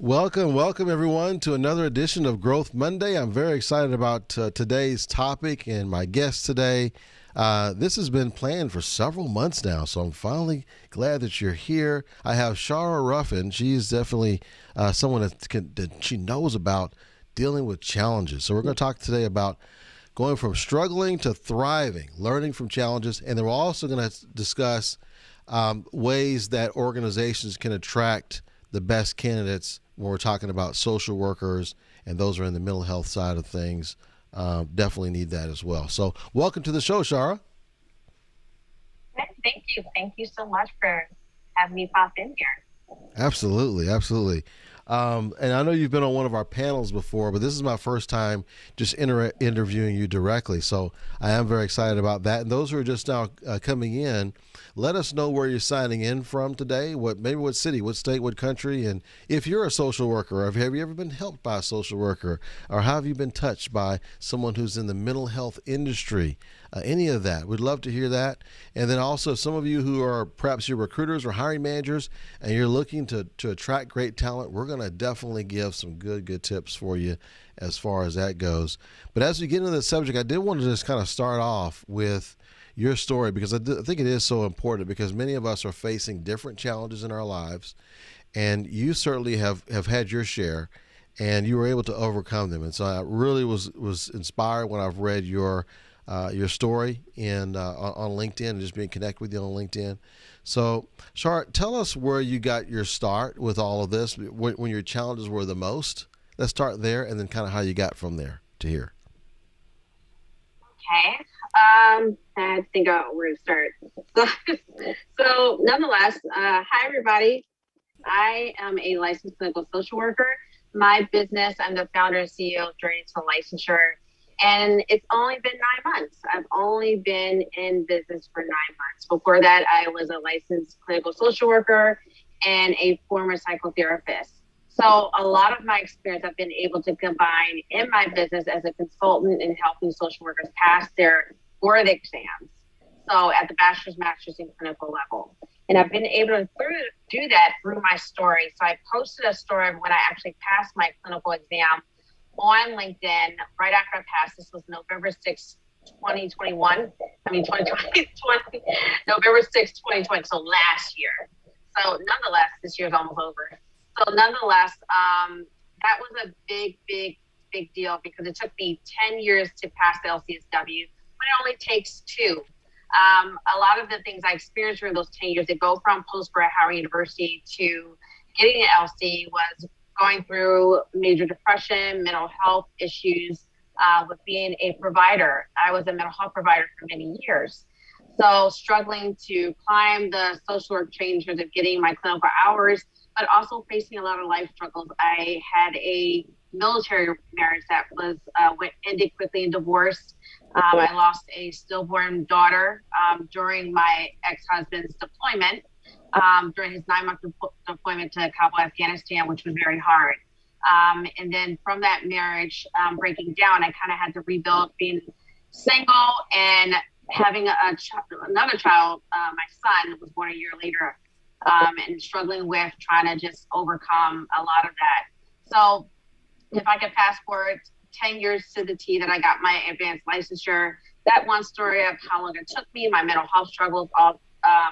Welcome everyone to another edition of Growth Monday. I'm very excited about today's topic and my guest today. This has been planned for several months now, so I'm finally glad that you're here. I have Shara Ruffin. She's definitely someone that she knows about dealing with challenges. So we're going to talk today about going from struggling to thriving, learning from challenges, and then we're also going to discuss ways that organizations can attract the best candidates when we're talking about social workers and those who are in the mental health side of things. Definitely need that as well. So welcome to the show, Shara. Thank you. Thank you so much for having me pop in here. Absolutely. And I know you've been on one of our panels before, but this is my first time just interviewing you directly. So I am very excited about that. And those who are just now coming in, let us know where you're signing in from today, what city, what state, what country, and if you're a social worker, or have you ever been helped by a social worker, or how have you been touched by someone who's in the mental health industry? Any of that. We'd love to hear that. And then also some of you who are perhaps your recruiters or hiring managers and you're looking to attract great talent, we're going to definitely give some good tips for you as far as that goes. But as we get into the subject, I did want to just kind of start off with your story because I think it is so important because many of us are facing different challenges in our lives, and you certainly have had your share and you were able to overcome them. And so I really was inspired when I've read your story on LinkedIn and just being connected with you on LinkedIn. So, Shara, tell us where you got your start with all of this, when your challenges were the most. Let's start there, and then kind of how you got from there to here. Okay. I had to think about where to start. So nonetheless, hi everybody. I am a licensed clinical social worker. My business, I'm the founder and CEO of Journey to Licensure. And it's only been 9 months. I've only been in business for 9 months. Before that, I was a licensed clinical social worker and a former psychotherapist. So a lot of my experience I've been able to combine in my business as a consultant in helping social workers pass their board exams. So at the bachelor's, master's, and clinical level. And I've been able to do that through my story. So I posted a story of when I actually passed my clinical exam on LinkedIn right after I passed. This was November 6th, 2021. November 6th, 2020. So last year. So nonetheless, this year's almost over. So nonetheless, that was a big deal because it took me 10 years to pass the LCSW, but it only takes 2. A lot of the things I experienced during those 10 years, to go from post-grad Howard University to getting an LC, was going through major depression, mental health issues with being a provider. I was a mental health provider for many years. So struggling to climb the social work changes of getting my clinical hours, but also facing a lot of life struggles. I had a military marriage that was ended quickly in divorce. I lost a stillborn daughter during my ex-husband's deployment, during his 9-month deployment to Kabul, Afghanistan, which was very hard. And then from that marriage breaking down, I kind of had to rebuild being single and having another child, my son, was born a year later, and struggling with trying to just overcome a lot of that. So if I could fast forward 10 years to the T that I got my advanced licensure, that one story of how long it took me, my mental health struggles,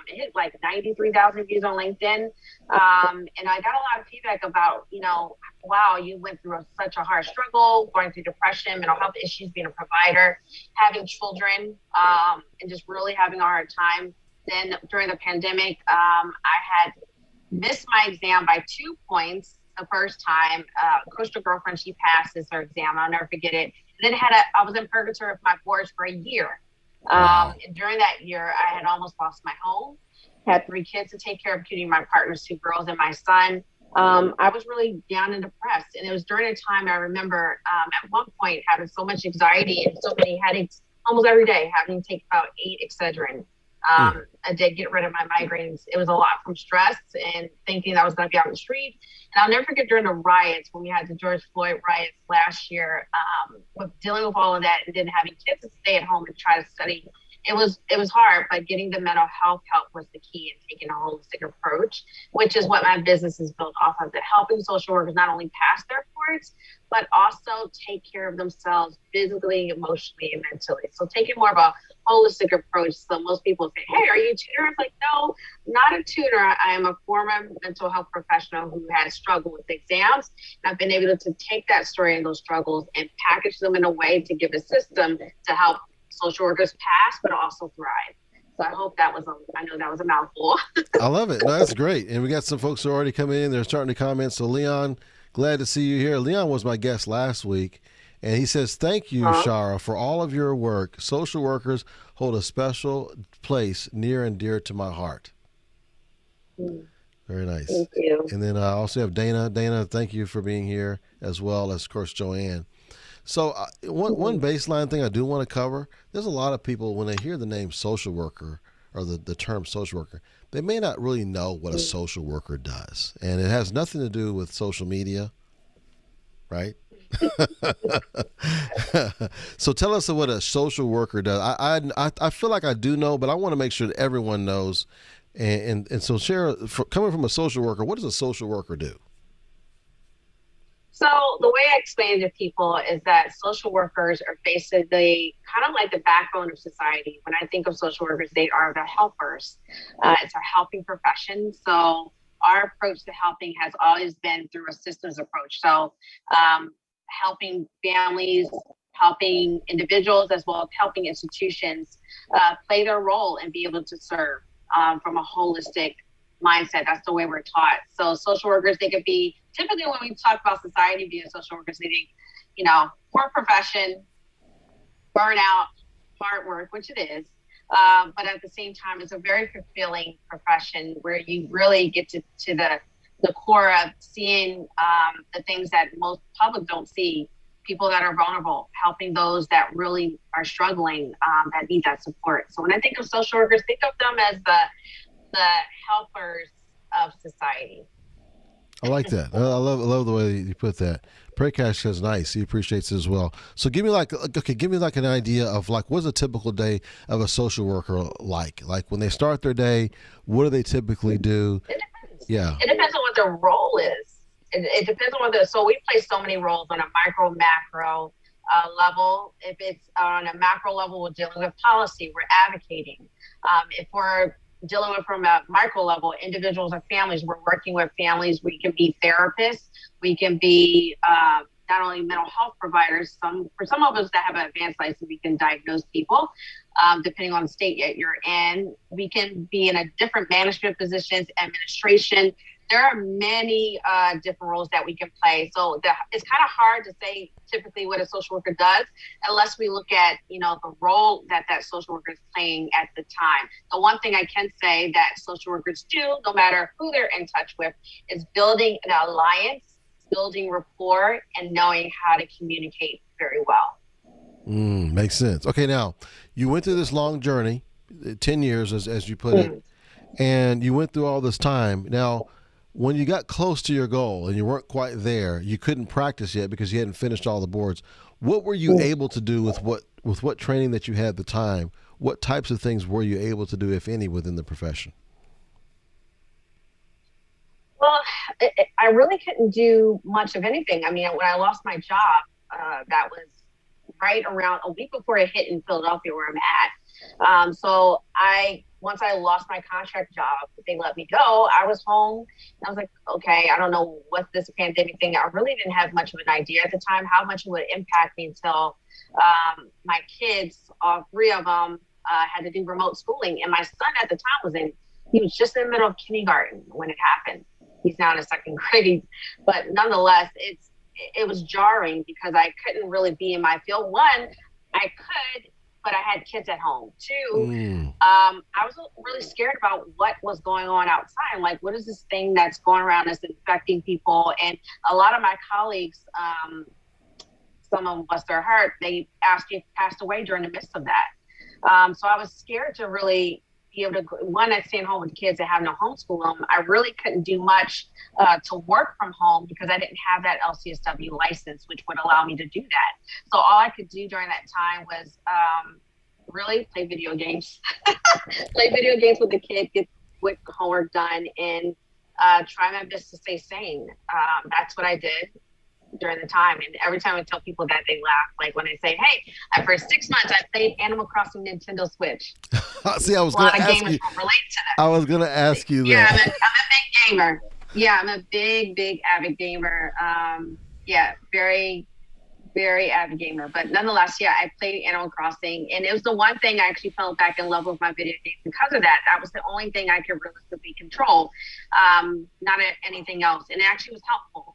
it hit like 93,000 views on LinkedIn. And I got a lot of feedback about, wow, you went through such a hard struggle, going through depression, mental health issues, being a provider, having children, and just really having a hard time. Then during the pandemic, I had missed my exam by 2 points the first time. Coastal girlfriend, she passes her exam. I'll never forget it. And then I was in purgatory with my boards for a year. And during that year, I had almost lost my home, had 3 kids to take care of, including my partner's 2 girls and my son. I was really down and depressed. And it was during a time I remember at one point having so much anxiety and so many headaches almost every day, having to take about 8 Excedrin a day, get rid of my migraines. It was a lot from stress and thinking I was going to be out on the street. And I'll never forget during the riots, when we had the George Floyd riots last year, with dealing with all of that and then having kids to stay at home and try to study it was hard, but getting the mental health help was the key and taking a holistic approach, which is what my business is built off of, that helping social workers not only pass their course, but also take care of themselves physically, emotionally, and mentally. So taking more of a holistic approach. So most people say, hey, are you a tutor? It's like, no, not a tutor. I am a former mental health professional who has struggled with exams. And I've been able to take that story and those struggles and package them in a way to give a system to help social workers pass, but also thrive. So I hope that was I know that was a mouthful. I love it. No, that's great. And we got some folks who are already coming in. They're starting to comment. So Leon, glad to see you here. Leon was my guest last week. And he says, thank you, Shara, for all of your work. Social workers hold a special place near and dear to my heart. Very nice. Thank you. And then I also have Dana. Dana, thank you for being here, as well as, of course, Joanne. So one baseline thing I do want to cover, there's a lot of people, when they hear the name social worker or the term social worker, they may not really know what a social worker does. And it has nothing to do with social media, right? So tell us what a social worker does. I feel like I do know, but I want to make sure that everyone knows. And so, Shara, coming from a social worker, what does a social worker do? So the way I explain it to people is that social workers are basically kind of like the backbone of society. When I think of social workers, they are the helpers. It's a helping profession. So our approach to helping has always been through a systems approach. So helping families, helping individuals, as well as helping institutions play their role and be able to serve from a holistic mindset. That's the way we're taught. So social workers, they could be, typically when we talk about society being social workers, they think, poor profession, burnout, hard work, which it is. But at the same time, it's a very fulfilling profession where you really get to the core of seeing the things that most public don't see, people that are vulnerable, helping those that really are struggling, that need that support. So when I think of social workers, think of them as the helpers of society. I like that. I love the way you put that. Prakash is nice. He appreciates it as well. So give me like an idea of like, what's a typical day of a social worker like? Like when they start their day, what do they typically do? It depends. Yeah. It depends on what their role is. It depends on so we play so many roles on a micro, macro level. If it's on a macro level, we're dealing with policy, we're advocating. If we're dealing with from a micro level, individuals and families, we're working with families. We can be therapists. We can be not only mental health providers. For some of us that have an advanced license, we can diagnose people depending on the state you're in. We can be in a different management positions, administration. There are many different roles that we can play. So it's kind of hard to say typically what a social worker does unless we look at, the role that social worker is playing at the time. The one thing I can say that social workers do, no matter who they're in touch with, is building an alliance, building rapport, and knowing how to communicate very well. Makes sense. Okay, now, you went through this long journey, 10 years as you put it, and you went through all this time. Now, when you got close to your goal and you weren't quite there, you couldn't practice yet because you hadn't finished all the boards. What were you able to do with what training that you had at the time? What types of things were you able to do, if any, within the profession? Well, I really couldn't do much of anything. I mean, when I lost my job, that was right around a week before I hit in Philadelphia where I'm at. So once I lost my contract job, they let me go. I was home. And I was like, okay, I don't know what this pandemic thing. I really didn't have much of an idea at the time how much it would impact me until my kids, all three of them, had to do remote schooling. And my son at the time he was just in the middle of kindergarten when it happened. He's now in a second grade. But nonetheless, it was jarring because I couldn't really be in my field. One, I could, but I had kids at home. Two, I was really scared about what was going on outside. Like, what is this thing that's going around that's infecting people? And a lot of my colleagues, some of them, bless their heart, they actually passed away during the midst of that. So I was scared to really be able to, one, I staying home with the kids and having to homeschool them. I really couldn't do much to work from home because I didn't have that LCSW license, which would allow me to do that. So all I could do during that time was really play video games. Play video games with the kid, get quick homework done, and try my best to stay sane. That's what I did during the time. And every time I tell people that, they laugh. Like when I say, hey, for 6 months, I played Animal Crossing Nintendo Switch. See, I was A going lot to of ask gamers you. will relate to that. I was going to ask you Yeah, that. I'm a big gamer. Yeah, I'm a big avid gamer. Yeah, very, very avid gamer. But nonetheless, yeah, I played Animal Crossing. And it was the one thing I actually fell back in love with my video games because of that. That was the only thing I could realistically control, not anything else. And it actually was helpful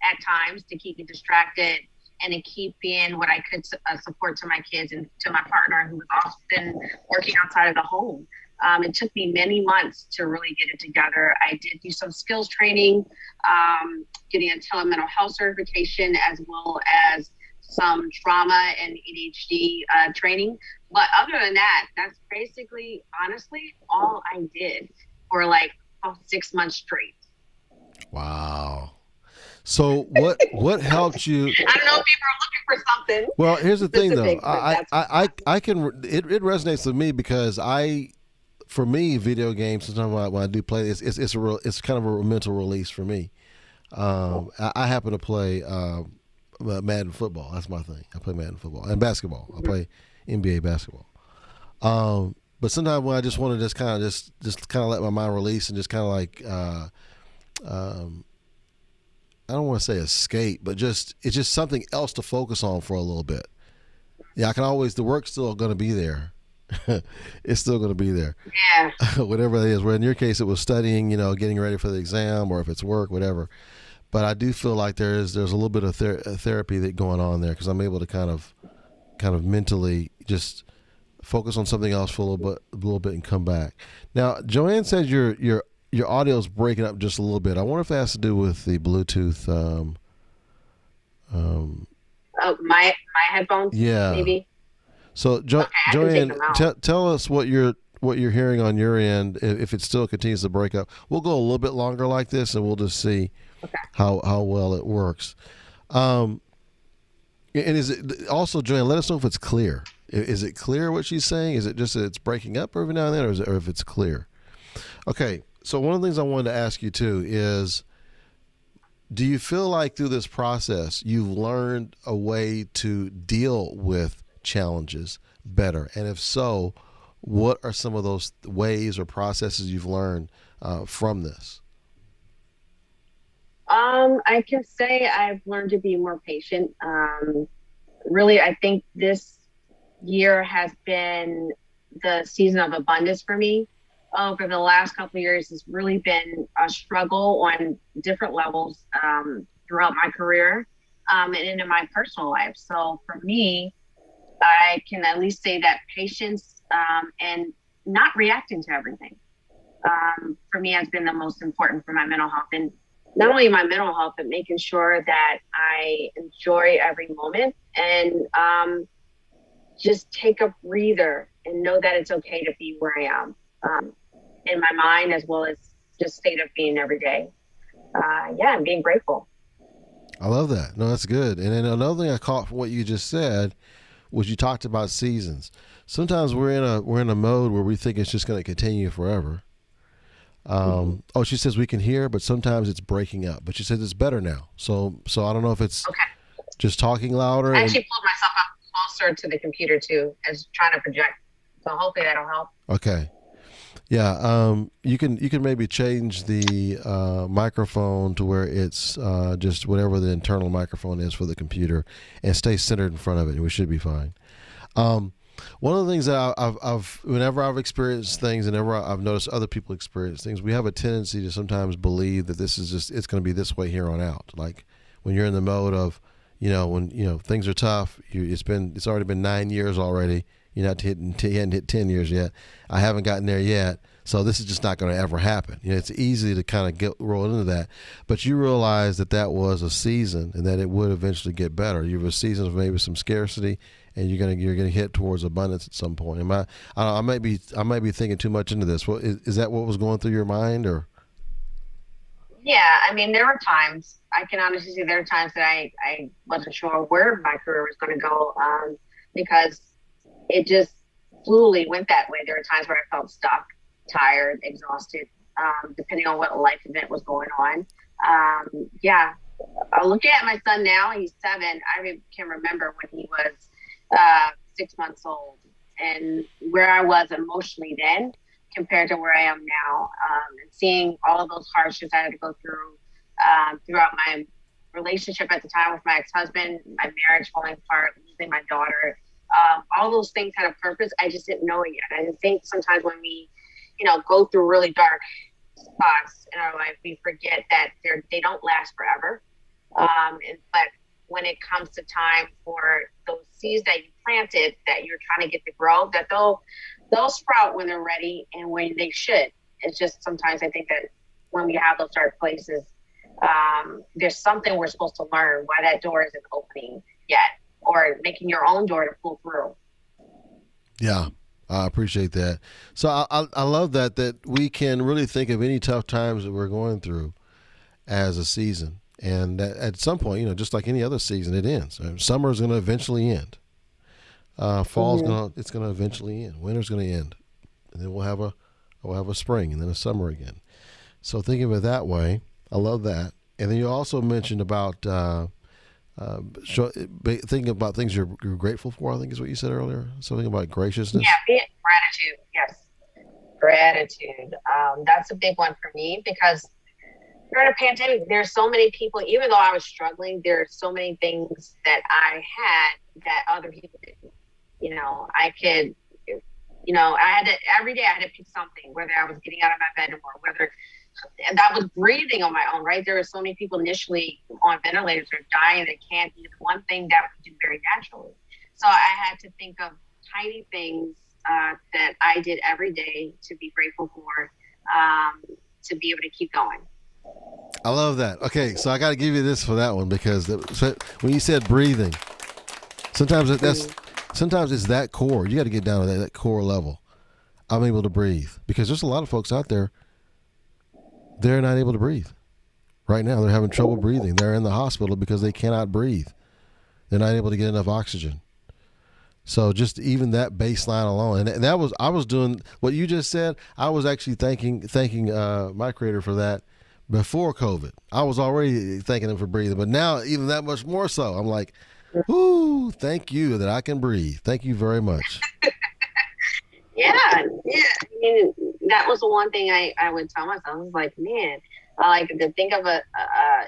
at times to keep me distracted and to keep in what I could support to my kids and to my partner, who was often working outside of the home. It took me many months to really get it together. I did do some skills training, getting a telemental health certification, as well as some trauma and ADHD training. But other than that, that's basically, honestly, all I did for like 6 months straight. Wow. So what helped you? I don't know if people are looking for something. Well, here's the thing, though. specific, but I can. It resonates with me because for me, video games. Sometimes when I do play, it's kind of a mental release for me. I happen to play Madden football. That's my thing. I play Madden football and basketball. I play NBA basketball. But sometimes when I just want to just kind of let my mind release and just kind of like I don't want to say escape, but it's just something else to focus on for a little bit. Yeah, I can always, the work's still going to be there. It's still going to be there. Yeah. Whatever it is. Where in your case it was studying, getting ready for the exam, or if it's work, whatever. But I do feel like there's a little bit of therapy that going on there, because I'm able to kind of mentally just focus on something else for a little bit and come back. Now, Joanne says your audio is breaking up just a little bit. I wonder if that has to do with the Bluetooth. My headphones. Yeah. Maybe. So, Joanne, tell us what you're hearing on your end. If it still continues to break up, we'll go a little bit longer like this, and we'll just see how well it works. And is it also, Joanne? Let us know if it's clear. Is it clear what she's saying? Is it just that it's breaking up every now and then, or if it's clear? Okay. So one of the things I wanted to ask you too is, do you feel like through this process you've learned a way to deal with challenges better? And if so, what are some of those ways or processes you've learned from this? I can say I've learned to be more patient. Really, I think this year has been the season of abundance for me. Over the last couple of years, it's really been a struggle on different levels throughout my career and in my personal life. So for me, I can at least say that patience and not reacting to everything for me has been the most important for my mental health. And not only my mental health, but making sure that I enjoy every moment and just take a breather and know that it's okay to be where I am. In my mind, as well as just state of being every day. And being grateful. I love that. No, that's good. And then another thing I caught from what you just said was you talked about seasons. Sometimes we're in a mode where we think it's just going to continue forever. Oh, she says we can hear, but sometimes it's breaking up. But she says it's better now. So I don't know if it's just talking louder. I actually pulled myself up closer to the computer too, as trying to project. So hopefully that'll help. Okay. Yeah, you can maybe change the microphone to where it's just whatever the internal microphone is for the computer, and stay centered in front of it, and we should be fine. One of the things that whenever I've experienced things, and whenever I've noticed other people experience things, we have a tendency to sometimes believe that it's going to be this way here on out. Like when you're in the mode of, when things are tough, it's already been 9 years already. You're not you hadn't hit 10 years yet. I haven't gotten there yet. So this is just not going to ever happen. It's easy to kind of roll into that. But you realize that was a season and that it would eventually get better. You have a season of maybe some scarcity, and you're going to hit towards abundance at some point. I might be thinking too much into this. Is that what was going through your mind, or? Yeah, I mean, there were times, I can honestly say there were times that I wasn't sure where my career was going to go because it just fluidly went that way. There were times where I felt stuck, tired, exhausted, depending on what life event was going on. Yeah, looking at my son now, he's 7. I can remember when he was 6 months old, and where I was emotionally then compared to where I am now, and seeing all of those hardships I had to go through throughout my relationship at the time with my ex-husband, my marriage falling apart, losing my daughter. All those things had a purpose. I just didn't know it yet. I think sometimes when we, go through really dark spots in our life, we forget that they don't last forever. But when it comes to time for those seeds that you planted, that you're trying to get to grow, that they'll sprout when they're ready and when they should. It's just sometimes I think that when we have those dark places, there's something we're supposed to learn why that door isn't opening yet, or making your own door to pull through. Yeah, I appreciate that. So I love that we can really think of any tough times that we're going through as a season. And that at some point, just like any other season, it ends. Summer is going to eventually end. Fall's it's going to eventually end. Winter's going to end, and then we'll have a spring and then a summer again. So thinking of it that way, I love that. And then you also mentioned about thinking about things you're grateful for. I think is what you said earlier. Something about graciousness. Yeah, gratitude. Yes, gratitude. That's a big one for me because during a pandemic, there's so many people. Even though I was struggling, there are so many things that I had that other people didn't. I had to every day. I had to pick something, whether I was getting out of my bed or whether. And that was breathing on my own, right? There were so many people initially on ventilators or dying that can't do one thing that we do very naturally. So I had to think of tiny things that I did every day to be grateful for, to be able to keep going. I love that. Okay, so I got to give you this for that one because when you said breathing, sometimes it's that core. You got to get down to that core level. I'm able to breathe because there's a lot of folks out there. They're not able to breathe. Right now, they're having trouble breathing. They're in the hospital because they cannot breathe. They're not able to get enough oxygen. So just even that baseline alone, and that was, I was doing what you just said. I was actually thanking my Creator for that before COVID. I was already thanking Him for breathing, but now even that much more so. I'm like, ooh, thank you that I can breathe. Thank you very much. Yeah. I mean, that was the one thing I would tell myself. I was like, man, I like to think of a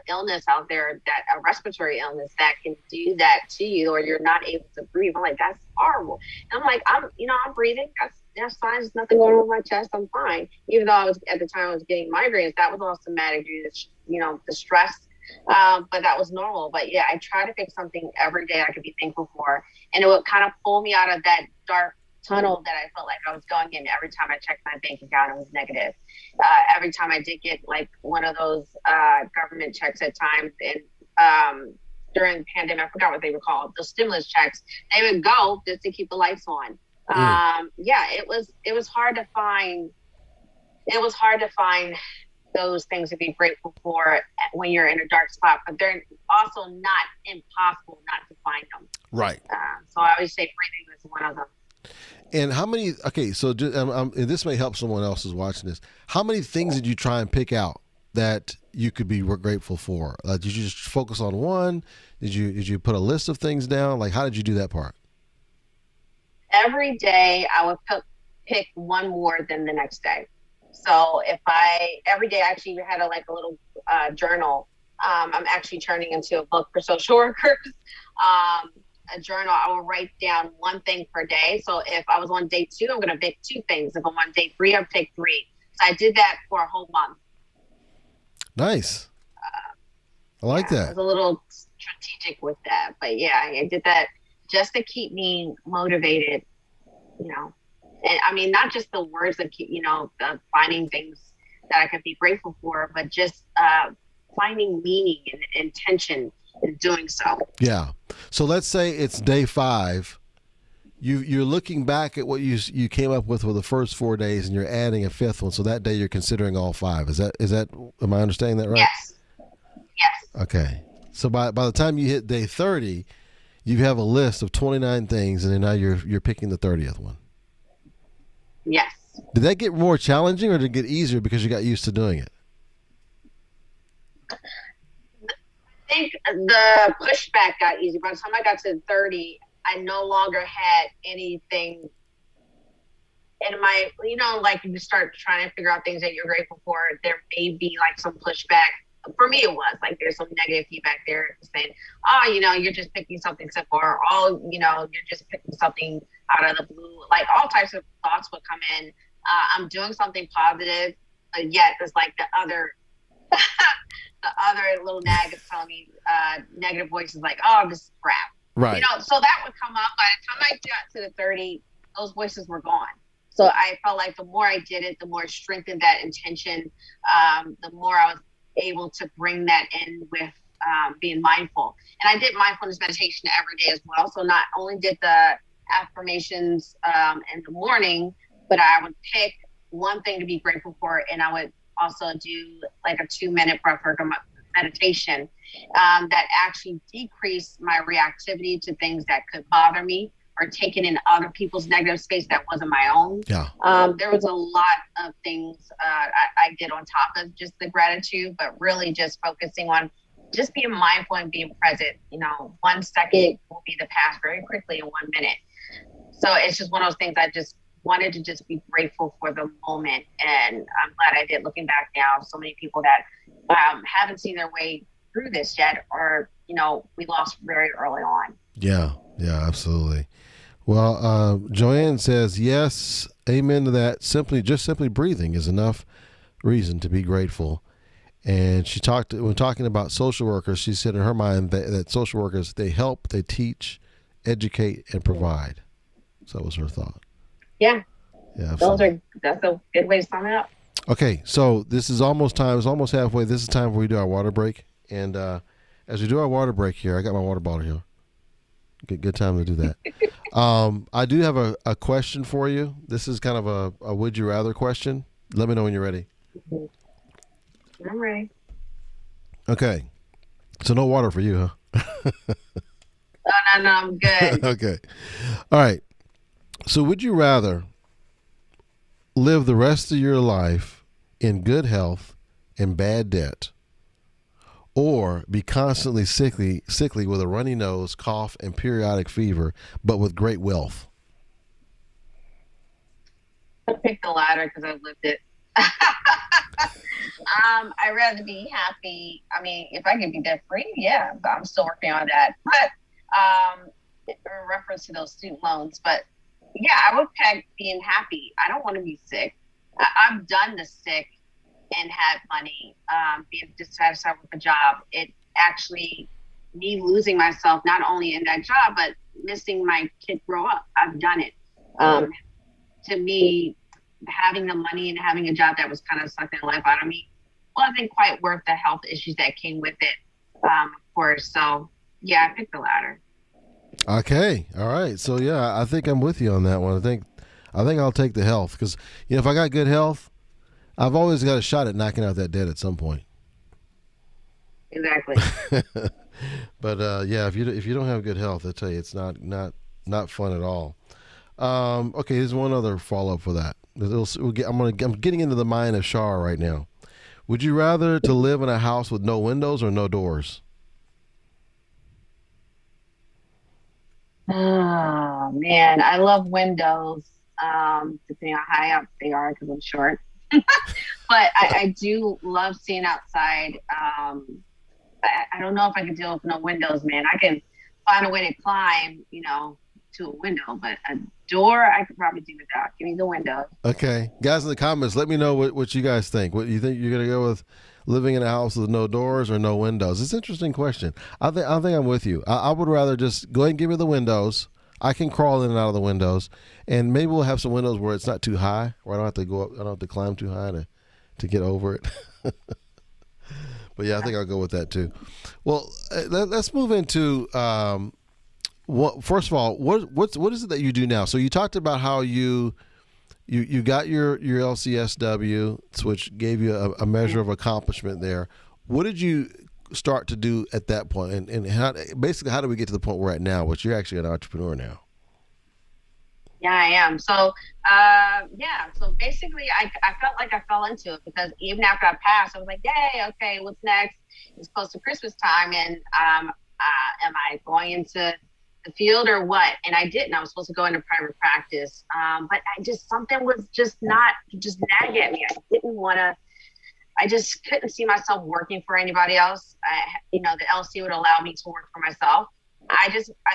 illness out there, that a respiratory illness that can do that to you, or you're not able to breathe. I'm like, that's horrible. And I'm like, I'm breathing. That's fine. There's nothing going on with my chest. I'm fine. Even though at the time I was getting migraines, that was all somatic due to, the stress. But that was normal. But yeah, I try to pick something every day I could be thankful for. And it would kind of pull me out of that dark tunnel that I felt like I was going in every time I checked my bank account. It was negative. Every time I did get like one of those government checks at times, and during the pandemic, I forgot what they were called, the stimulus checks, they would go just to keep the lights on. Yeah, it was hard to find. It was hard to find those things to be grateful for when you're in a dark spot, but they're also not impossible not to find them. Right. So I always say breathing is one of them. And how many, so and this may help someone else who's watching this. How many things did you try and pick out that you could be grateful for? Did you just focus on one? Did you put a list of things down? Like, how did you do that part? Every day I would pick one more than the next day. So every day I actually had a little journal. I'm actually turning into a book for social workers. A journal, I will write down one thing per day. So if I was on day 2, I'm going to pick 2 things. If I'm on day 3, I'll pick 3. So I did that for a whole month. Nice. I like that. I was a little strategic with that. But yeah, I did that just to keep me motivated, And I mean, not just the words that keep, finding things that I could be grateful for, but just finding meaning and intention in doing so. Yeah. So let's say it's day 5. You're looking back at what you came up with for the first 4 days, and you're adding a 5th one. So that day you're considering all 5. Is that? Am I understanding that right? Yes. Okay. So by the time you hit day 30, you have a list of 29 things, and then now you're picking the 30th one. Yes. Did that get more challenging, or did it get easier because you got used to doing it? I think the pushback got easy. By the time I got to 30, I no longer had anything in my, like you start trying to figure out things that you're grateful for. There may be like some pushback. For me, it was like there's some negative feedback there saying, oh, you're just picking something simple, or you're just picking something out of the blue. Like all types of thoughts would come in. I'm doing something positive, but yet there's like the other little nag is telling me negative voices like, oh, this is crap. Right. So that would come up. By the time I got to the 30, those voices were gone. So I felt like the more I did it, the more it strengthened that intention, the more I was able to bring that in with being mindful. And I did mindfulness meditation every day as well. So not only did the affirmations in the morning, but I would pick one thing to be grateful for, and I would also do like a 2-minute breath work meditation that actually decreased my reactivity to things that could bother me or taking in other people's negative space that wasn't my own. Yeah. There was a lot of things I did on top of just the gratitude, but really just focusing on just being mindful and being present. 1 second will be the past very quickly in 1 minute. So it's just one of those things I just wanted to just be grateful for the moment. And I'm glad I did. Looking back now, so many people that haven't seen their way through this yet, or, we lost very early on. Yeah, absolutely. Well, Joanne says, yes, amen to that. Simply breathing is enough reason to be grateful. And when talking about social workers, she said in her mind that social workers, they help, they teach, educate, and provide. So that was her thought. Yeah. Yeah, that's a good way to sum it up. Okay, so this is almost time. It's almost halfway. This is time where we do our water break. And as we do our water break here, I got my water bottle here. Good time to do that. I do have a question for you. This is kind of a would you rather question. Let me know when you're ready. I'm ready. Okay. So no water for you, huh? No, I'm good. Okay. All right. So would you rather live the rest of your life in good health and bad debt, or be constantly sickly with a runny nose, cough, and periodic fever, but with great wealth? I picked the latter because I've lived it. I'd rather be happy. I mean, if I could be debt free, yeah, but I'm still working on that. But in reference to those student loans, but yeah, I would pick being happy. I don't want to be sick. I've done the sick and had money, being dissatisfied with the job. It actually, me losing myself, not only in that job, but missing my kid grow up. I've done it. To me, having the money and having a job that was kind of sucking the life out of me wasn't quite worth the health issues that came with it, of course. So, yeah, I picked the latter. Okay. All right. So, yeah, I think I'm with you on that one. I think I'll take the health because, if I got good health, I've always got a shot at knocking out that debt at some point. Exactly. But yeah, if you don't have good health, I tell you, it's not fun at all. Okay, here's one other follow up for that. I'm getting into the mind of Shara right now. Would you rather to live in a house with no windows or no doors? Oh man, I love windows. Depending on how high up they are, because I'm short. But I do love seeing outside. I don't know if I can deal with no windows, man. I can find a way to climb, to a window, but a door I could probably do without. Give me the window. Okay, guys in the comments, let me know what you guys think. What you think you're gonna go with? Living in a house with no doors or no windows? It's an interesting question. I think I'm with you. I would rather just go ahead and give me the windows. I can crawl in and out of the windows, and maybe we'll have some windows where it's not too high, where I don't have to go up. I don't have to climb too high to get over it. But yeah, I think I'll go with that too. Well, let's move into first of all, what is it that you do now? So you talked about how you got your LCSW, which gave you a measure of accomplishment there. What did you start to do at that point? And how, basically, how do we get to the point we're at now, which you're actually an entrepreneur now? Yeah, I am. So, so basically, I felt like I fell into it because even after I passed, I was like, yay, okay, what's next? It's close to Christmas time, and am I going into the field or what? And I didn't. I was supposed to go into private practice, but something was just nagging at me. I didn't want to. I just couldn't see myself working for anybody else. The LC would allow me to work for myself. I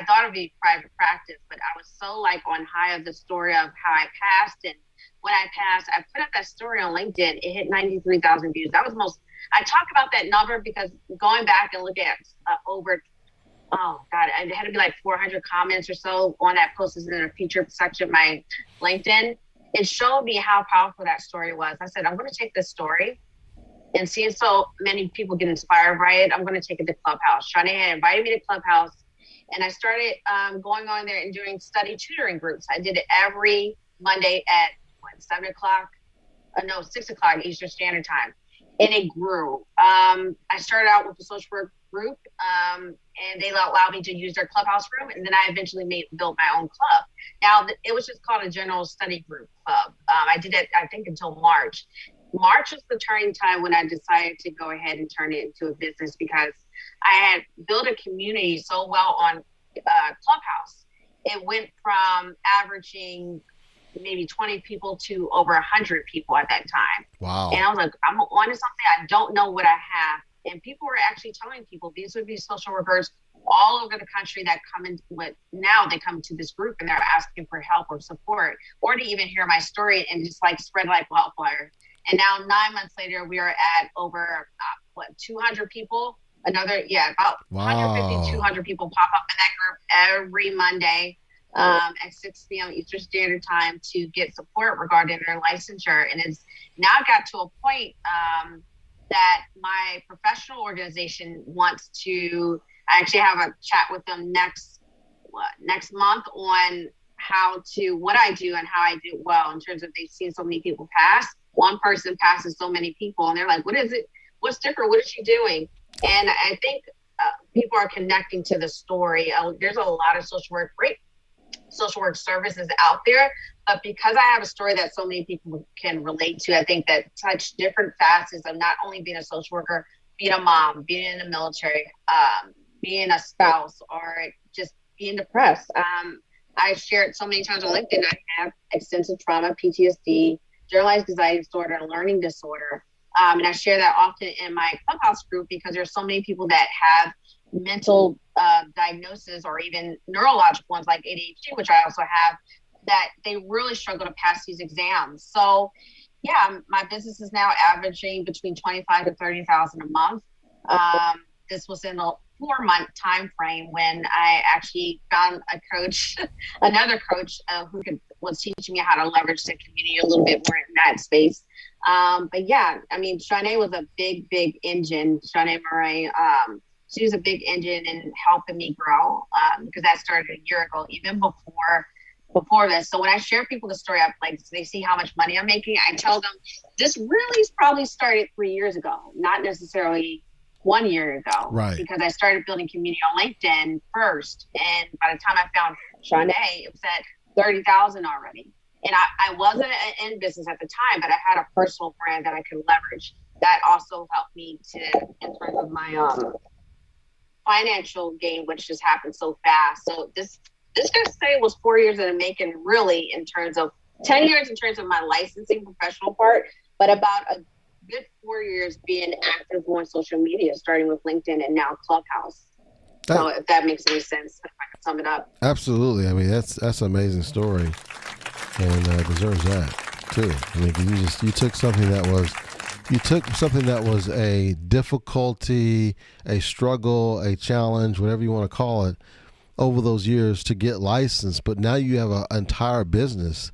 thought it'd be private practice, but I was so like on high of the story of how I passed. And when I passed, I put up that story on LinkedIn. It hit 93,000 views. That was I talk about that number because going back and look at oh God, it had to be like 400 comments or so on that post is in a featured section of my LinkedIn. It showed me how powerful that story was. I said, I'm going to take this story and seeing so many people get inspired by it, I'm going to take it to Clubhouse. Shana had invited me to Clubhouse, and I started going on there and doing study tutoring groups. I did it every Monday at 6 o'clock Eastern Standard Time. And it grew. I started out with a social work group, and they allowed me to use their Clubhouse room. And then I eventually built my own club. Now, it was just called a general study group club. I did it, I think, until March. March was the turning time when I decided to go ahead and turn it into a business because I had built a community so well on Clubhouse. It went from averaging maybe 20 people to over 100 people at that time. Wow. And I was like, I'm on to something. I don't know what I have. And people were actually telling people, these would be social workers all over the country that come in now they come to this group and they're asking for help or support or to even hear my story and just like spread like wildfire. And now 9 months later, we are at over 200 people. About 150, 200 people pop up in that group every Monday at 6 p.m. Eastern Standard Time to get support regarding their licensure. And it's now got to a point that my professional organization wants to actually have a chat with them next month on what I do and how I do well in terms of they've seen so many people pass. One person passes so many people and they're like, what is it? What's different? What is she doing? And I think people are connecting to the story. There's a lot of great social work services out there, but because I have a story that so many people can relate to, I think that touch different facets of not only being a social worker, being a mom, being in the military, being a spouse, or just being depressed. I shared so many times on LinkedIn, I have extensive trauma, PTSD, generalized anxiety disorder, and learning disorder. And I share that often in my Clubhouse group because there's so many people that have mental diagnosis or even neurological ones like ADHD, which I also have, that they really struggle to pass these exams. So yeah, my business is now averaging between 25 to 30,000 a month. This was in a 4-month time frame when I actually found another coach who was teaching me how to leverage the community a little bit more in that space. But yeah, I mean, Shanae was a big engine. Shanae Murray, she was a big engine in helping me grow because that started a year ago, even before this. So when I share people the story, they see how much money I'm making. I tell them this really probably started 3 years ago, not necessarily 1 year ago, right? Because I started building community on LinkedIn first, and by the time I found Shanae, it was at 30,000 already. And I wasn't in business at the time, but I had a personal brand that I could leverage. That also helped me in terms of my financial gain, which just happened so fast. So this could say was 4 years in the making, really, in terms of 10 years in terms of my licensing professional part, but about a good 4 years being active on social media, starting with LinkedIn and now Clubhouse. So if that makes any sense, if I can sum it up. Absolutely. I mean, that's an amazing story, and deserves that too. I mean, you took something that was a difficulty, a struggle, a challenge, whatever you want to call it, over those years to get licensed, but now you have an entire business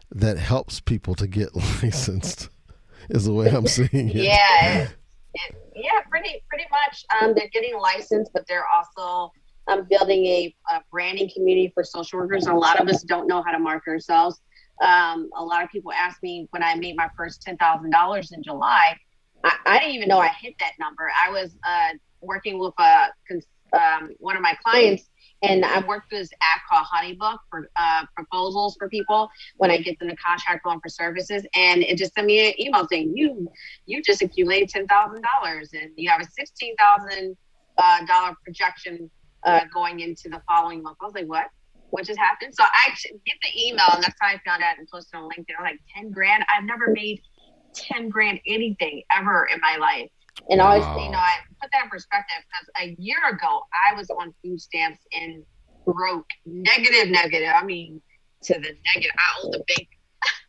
that helps people to get licensed. Is the way I'm seeing it. Yeah, pretty much. They're getting licensed, but they're also building a branding community for social workers. A lot of us don't know how to market ourselves. A lot of people ask me when I made my first $10,000 in July. I didn't even know I hit that number. I was working with one of my clients, and I worked with this app called Honeybook for proposals for people when I get them the contract going for services, and it just sent me an email saying you just accumulated $10,000 and you have a $16,000 projection going into the following month. I was like, what? What just happened? So I get the email, and that's how I found out and posted on LinkedIn. I'm like, 10 grand? I've never made 10 grand anything ever in my life. And always, I put that in perspective because a year ago, I was on food stamps and broke, negative. I mean, to the negative. I owe the bank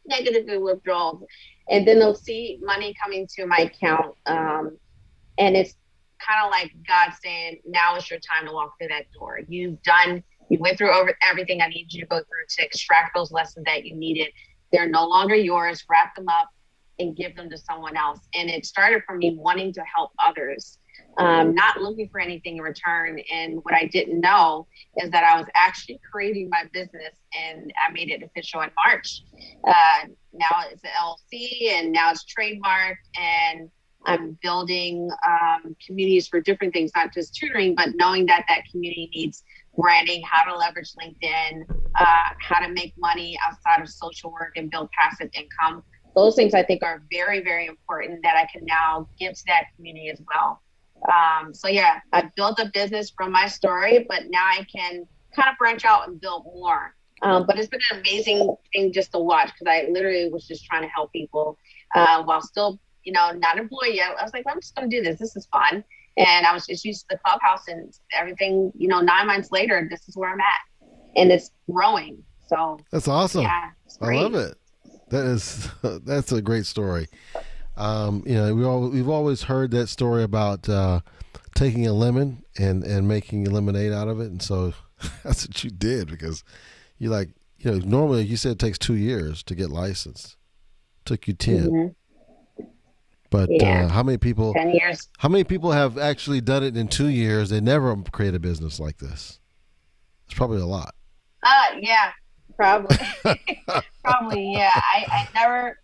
negative in withdrawals. And then they'll see money coming to my account. And it's kind of like God saying, now is your time to walk through that door. You went through everything I need you to go through to extract those lessons that you needed. They're no longer yours. Wrap them up and give them to someone else. And it started from me wanting to help others, not looking for anything in return. And what I didn't know is that I was actually creating my business, and I made it official in March. Now it's an LLC, and now it's trademarked, and I'm building communities for different things, not just tutoring, but knowing that community needs branding, how to leverage LinkedIn, how to make money outside of social work and build passive income. Those things I think are very, very important that I can now give to that community as well. So yeah, I built a business from my story, but now I can kind of branch out and build more. But it's been an amazing thing just to watch, because I literally was just trying to help people while still, not employed yet. I was like, well, I'm just going to do this. This is fun. And I was just used to the Clubhouse, and everything, 9 months later, this is where I'm at, and it's growing. So that's awesome. Yeah, I love it. That's a great story. We've always heard that story about taking a lemon and making lemonade out of it, and so that's what you did, because normally you said it takes 2 years to get licensed. Took you 10. Mm-hmm. But how many people? 10 years. How many people have actually done it in 2 years? They never create a business like this. It's probably a lot. Yeah, probably. Probably, yeah. I never.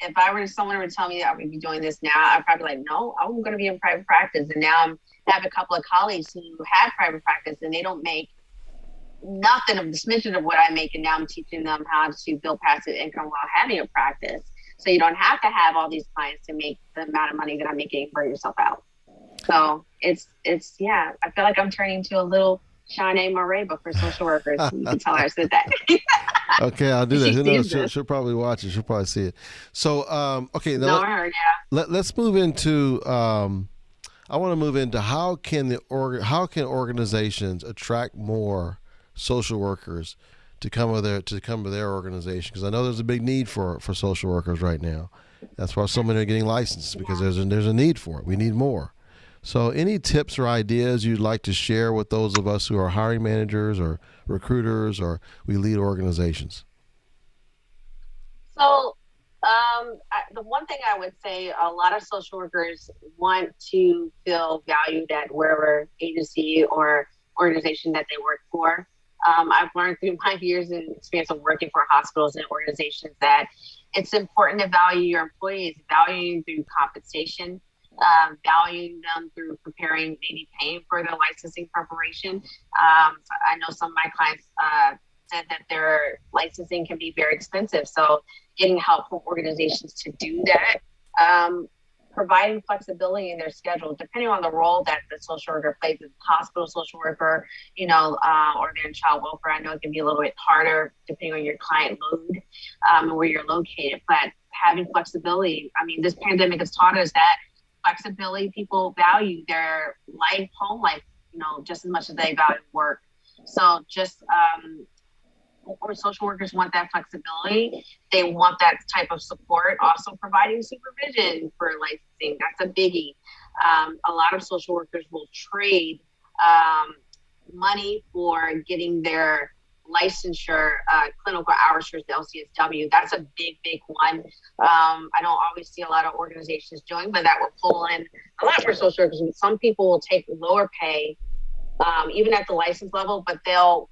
If someone were to tell me that I would be doing this now, I'd probably be like, no, I'm going to be in private practice. And now I have a couple of colleagues who have private practice, and they don't make nothing of the smidgen of what I make. And now I'm teaching them how to build passive income while having a practice. So you don't have to have all these clients to make the amount of money that I'm making for yourself out. So it's yeah, I feel like I'm turning into a little Shanae Moray, but for social workers. You can tell her I said that. Okay, I'll do that. Who knows? She'll probably watch it. She'll probably see it. So, okay. Now let's move into, I want to move into how can organizations attract more social workers to come to their organization, because I know there's a big need for social workers right now. That's why so many are getting licensed, because there's a need for it. We need more. So any tips or ideas you'd like to share with those of us who are hiring managers or recruiters, or we lead organizations? So the one thing I would say, a lot of social workers want to feel valued at wherever agency or organization that they work for. I've learned through my years and experience of working for hospitals and organizations that it's important to value your employees, valuing through compensation, valuing them through preparing, maybe paying for their licensing preparation. I know some of my clients said that their licensing can be very expensive. So getting help from organizations to do that, providing flexibility in their schedule, depending on the role that the social worker plays as a hospital social worker, or they're in child welfare. I know it can be a little bit harder depending on your client load and where you're located, but having flexibility. I mean, this pandemic has taught us that flexibility, people value their home life, just as much as they value work. So just, or social workers want that flexibility. They want that type of support. Also providing supervision for licensing. That's a biggie. A lot of social workers will trade money for getting their licensure, clinical hours for the LCSW. That's a big, big one. I don't always see a lot of organizations doing, but that will pull in a lot for social workers. Some people will take lower pay, even at the license level, but they'll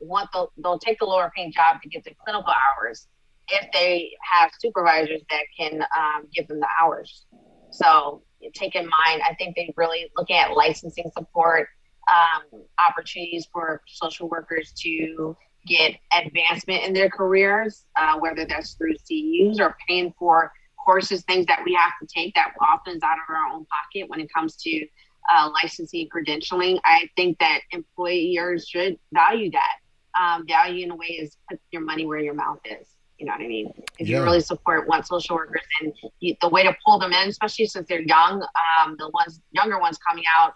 take the lower paying job to get the clinical hours if they have supervisors that can give them the hours. So take in mind. I think they really looking at licensing support, opportunities for social workers to get advancement in their careers, whether that's through CUs or paying for courses, things that we have to take that often is out of our own pocket when it comes to licensing and credentialing. I think that employers should value that. Value in a way is put your money where your mouth is. You know what I mean? If you really want social workers, and the way to pull them in, especially since they're young, younger ones coming out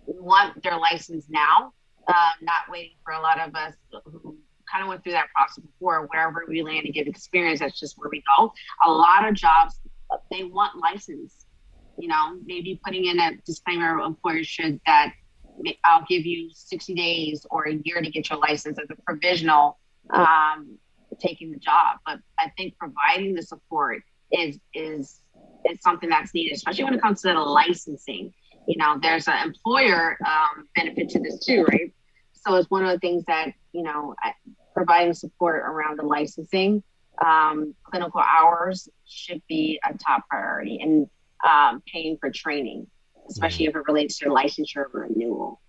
want their license now, not waiting for a lot of us who kind of went through that process before. Wherever we land to get experience, that's just where we go. A lot of jobs, they want license. You know, maybe putting in a disclaimer, employers should, that I'll give you 60 days or a year to get your license as a provisional, taking the job. But I think providing the support is something that's needed, especially when it comes to the licensing. You know, there's an employer benefit to this too, right? So it's one of the things that, you know, providing support around the licensing, clinical hours should be a top priority, and paying for training, especially if it relates to licensure renewal.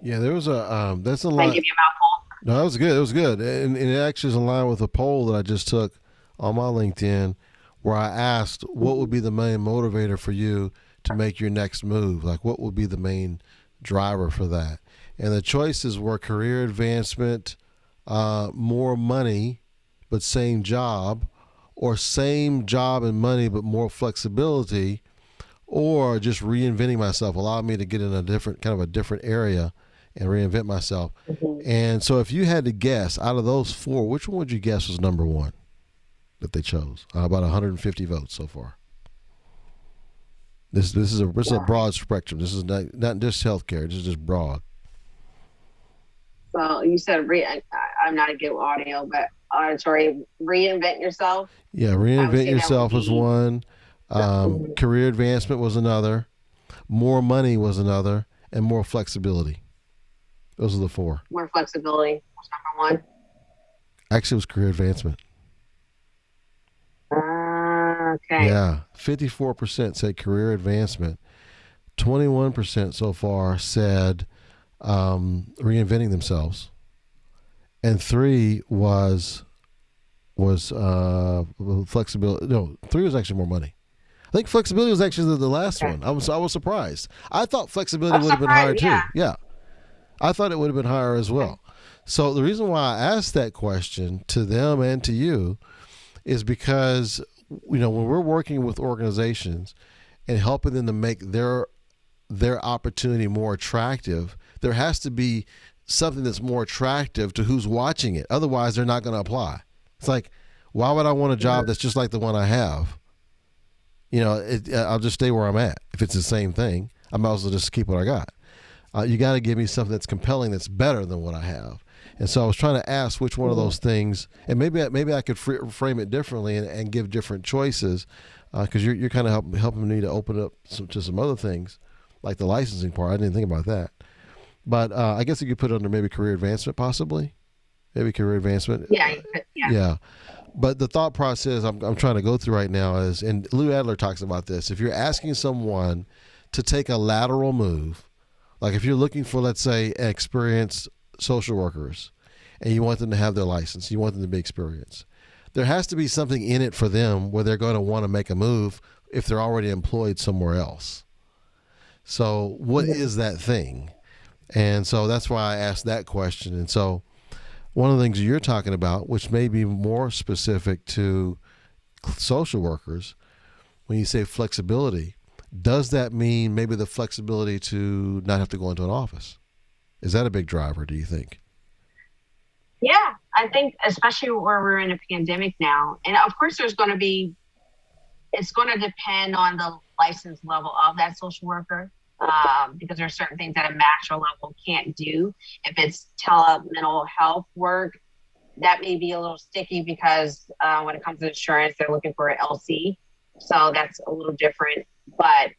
Yeah, there was that's a Can lot. I give you a mouthful? No, that was good. It was good. And it actually is in line with a poll that I just took on my LinkedIn, where I asked what would be the main motivator for you to make your next move? Like, what would be the main driver for that? And the choices were career advancement, more money, but same job, or same job and money, but more flexibility, or just reinventing myself, allow me to get in a different area and reinvent myself. Mm-hmm. And so if you had to guess out of those four, which one would you guess was number one that they chose? About 150 votes so far. This is a broad spectrum. This is not just healthcare. This is just broad. Well, you said I'm not a good audio, but auditory. Reinvent yourself. Yeah, reinvent yourself was one. Career advancement was another. More money was another, and more flexibility. Those are the four. More flexibility was number one. Actually, it was career advancement. Okay. Yeah, 54% said career advancement. 21% so far said reinventing themselves, and 3 was flexibility. No, 3 was actually more money. I think flexibility was actually the last one. I was surprised. I thought flexibility would have been higher too. Yeah, I thought it would have been higher as well. So the reason why I asked that question to them and to you is because, you know, when we're working with organizations and helping them to make their opportunity more attractive, there has to be something that's more attractive to who's watching it. Otherwise, they're not going to apply. It's like, why would I want a job that's just like the one I have? You know, I'll just stay where I'm at. If it's the same thing, I might as well just keep what I got. You got to give me something that's compelling, that's better than what I have. And so I was trying to ask which one of those things, and maybe I could frame it differently and give different choices, because you're kind of helping me to open up to some other things, like the licensing part. I didn't think about that. But I guess you could put it under maybe career advancement, possibly. Maybe career advancement. Yeah. But the thought process I'm trying to go through right now is, and Lou Adler talks about this, if you're asking someone to take a lateral move, like if you're looking for, let's say, experienced social workers, and you want them to have their license, you want them to be experienced, there has to be something in it for them where they're going to want to make a move if they're already employed somewhere else. So what is that thing? And so that's why I asked that question. And so one of the things you're talking about, which may be more specific to social workers, when you say flexibility, does that mean maybe the flexibility to not have to go into an office? Is that a big driver, do you think? Yeah, I think especially where we're in a pandemic now. And of course, it's going to depend on the license level of that social worker, because there are certain things that a master level can't do. If it's mental health work, that may be a little sticky because when it comes to insurance, they're looking for an LC. So that's a little different. But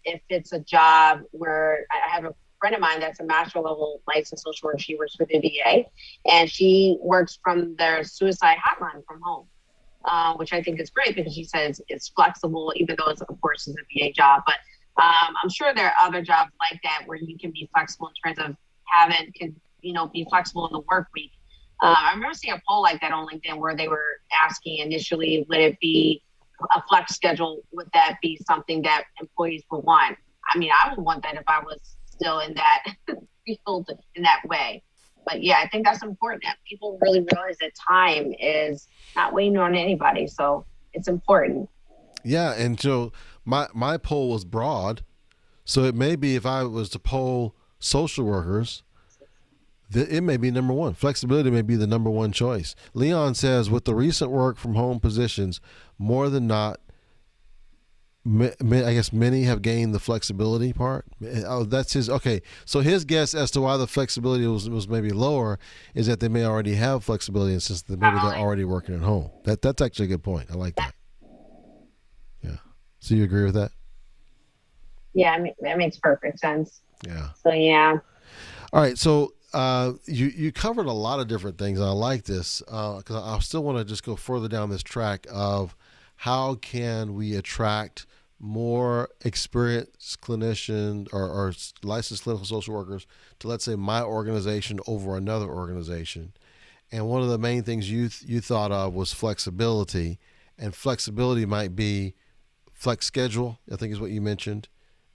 if it's a job where I have a friend of mine that's a master level licensed social worker, she works for the VA, and she works from their suicide hotline from home, which I think is great because she says it's flexible, even though it's, of course, is a VA job. But I'm sure there are other jobs like that where you can be flexible in terms of be flexible in the work week. I remember seeing a poll like that on LinkedIn where they were asking initially, would it be a flex schedule? Would that be something that employees would want? I mean, I would want that if I was still in that field in that way. But yeah, I think that's important that people really realize that time is not waiting on anybody. So it's important. Yeah, and so my poll was broad, so it may be if I was to poll social workers, it may be number one. Flexibility may be the number one choice. Leon says, with the recent work from home positions, more than not, I guess many have gained the flexibility part. Oh, that's his. Okay, so his guess as to why the flexibility was maybe lower is that they may already have flexibility, and since maybe they're already working at home. That's actually a good point. I like that. Yeah. So you agree with that? Yeah, I mean, that makes perfect sense. Yeah. So yeah. All right. So you covered a lot of different things. And I like this because I still want to just go further down this track of how can we attract more experienced clinicians or licensed clinical social workers to, let's say, my organization over another organization. And one of the main things you thought of was flexibility, and flexibility might be flex schedule, I think is what you mentioned.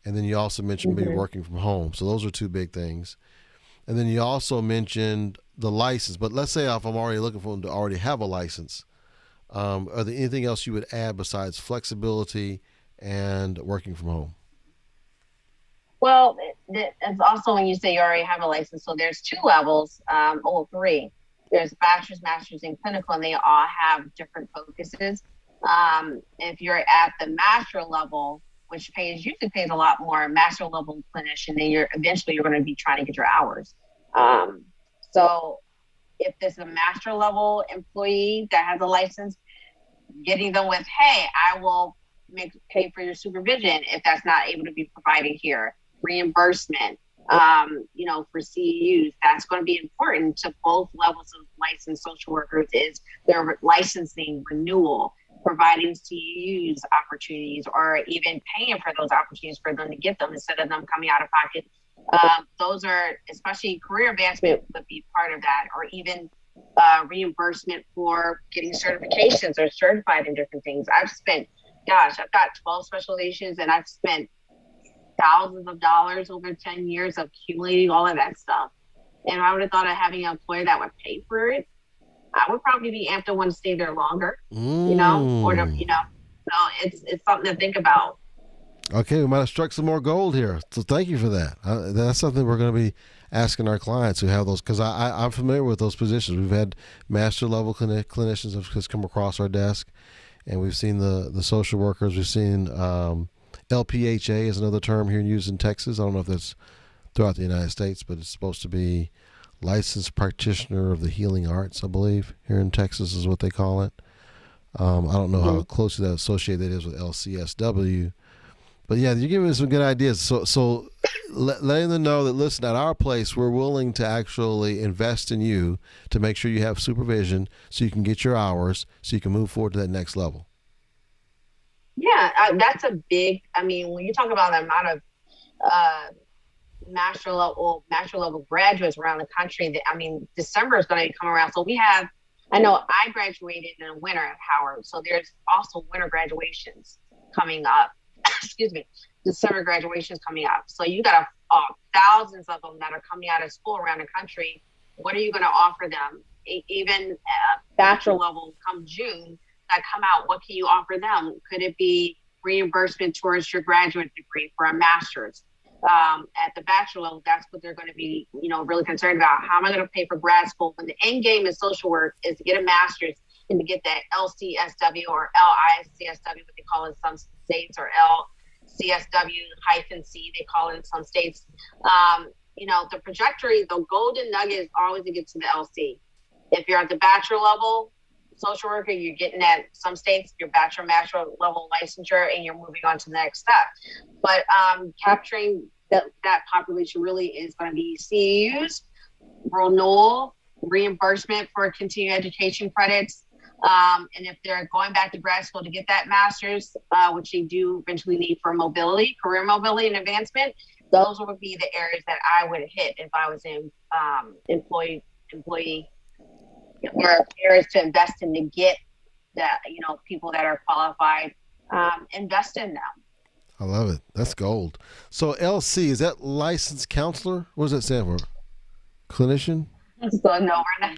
And then you also mentioned maybe working from home. So those are two big things. And then you also mentioned the license. But let's say if I'm already looking for them to already have a license, are there anything else you would add besides flexibility and working from home? Well, it's also when you say you already have a license. So there's two levels, three. There's bachelor's, master's, and clinical, and they all have different focuses. If you're at the master level, which usually pays a lot more, master level clinician, then you're going to be trying to get your hours. So if there's a master level employee that has a license, getting them with, hey, I will pay for your supervision if that's not able to be provided here. Reimbursement, for CEUs, that's going to be important to both levels of licensed social workers is their licensing renewal, providing CEUs opportunities or even paying for those opportunities for them to get them instead of them coming out of pocket. Those are, especially career advancement would be part of that, or even reimbursement for getting certifications or certified in different things. I've got 12 specializations and I've spent thousands of dollars over 10 years accumulating all of that stuff. And I would have thought of having an employer that would pay for it, I would probably be amped to want to stay there longer, so it's something to think about. Okay, we might have struck some more gold here. So thank you for that. That's something we're going to be asking our clients who have those, because I'm familiar with those positions. We've had master level clinicians have come across our desk, and we've seen the social workers. We've seen LPHA is another term here used in Texas. I don't know if that's throughout the United States, but it's supposed to be licensed practitioner of the healing arts, I believe. Here in Texas is what they call it. I don't know how closely that associated is with LCSW. But yeah, you're giving me some good ideas. So letting them know that, listen, at our place, we're willing to actually invest in you to make sure you have supervision so you can get your hours so you can move forward to that next level. Yeah, that's a big, when you talk about the amount of master level graduates around the country, December is going to come around. So I know I graduated in the winter at Howard. So there's also winter graduations coming up. Excuse me, December graduations coming up. So you got thousands of them that are coming out of school around the country. What are you going to offer them? Even bachelor level come June that come out, what can you offer them? Could it be reimbursement towards your graduate degree for a master's? At the bachelor level, that's what they're going to be, really concerned about. How am I going to pay for grad school when the end game in social work is to get a master's and to get that LCSW or LICSW, what they call it in some states, or LCSW-C, they call it in some states. The trajectory, the golden nugget is always to get to the LC. If you're at the bachelor level social worker, you're getting at some states your bachelor, master level licensure, and you're moving on to the next step. But capturing that population really is going to be CEUs, renewal, reimbursement for continuing education credits, And if they're going back to grad school to get that master's, which they do eventually need for mobility, career mobility and advancement, those would be the areas that I would hit if I was in employee or areas to invest in to get that, people that are qualified, invest in them. I love it. That's gold. So LC, is that licensed counselor? What does that stand for? Clinician? So no, we're not.